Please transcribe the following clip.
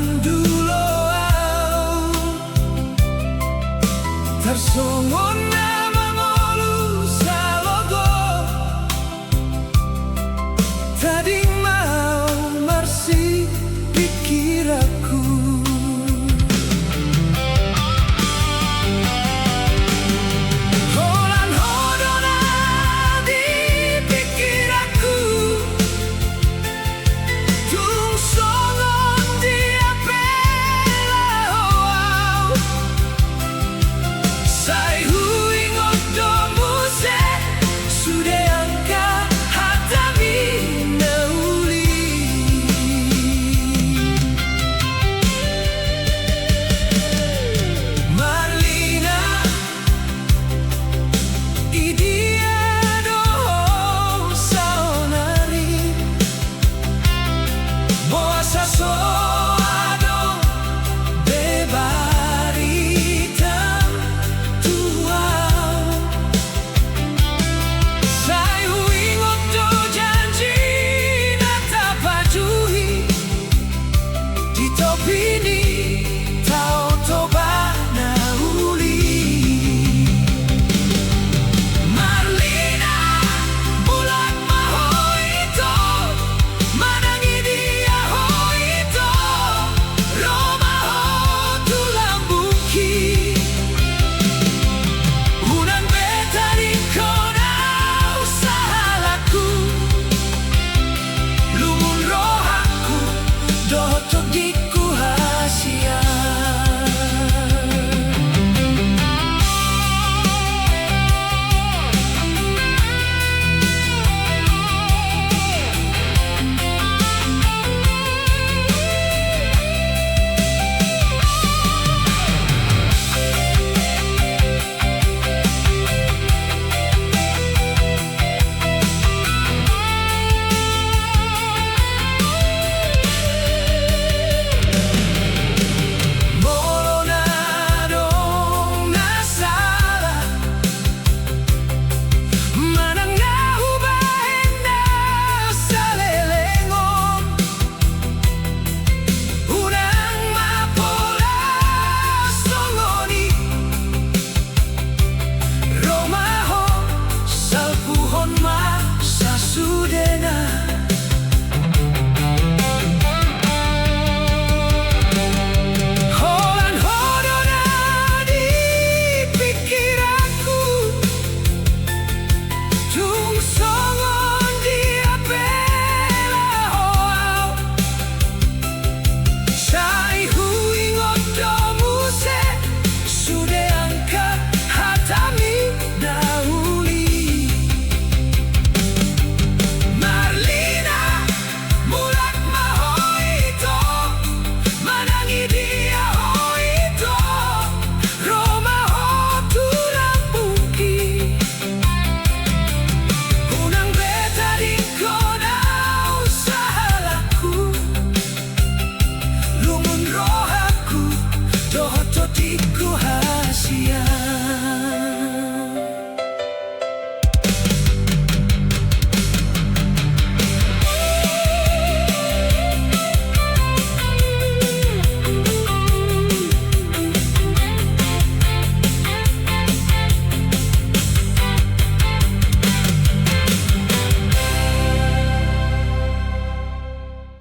manduloau tersongon nama molu salogo tadi mau marsi pikiraku. Holan hodona di pikiraku tung songon dia pela hoau sai huing odomu se sudah angka hatami nauli Marlina idia do saonari boasa soado bebaritam tuau sai huing odo janji nata pajuhi di topini tau toba nauli Marlina bulan mahoito manangi dia hoito Roma ho tulang bungki unan betari kona usahalaku lumun rohaku doto diku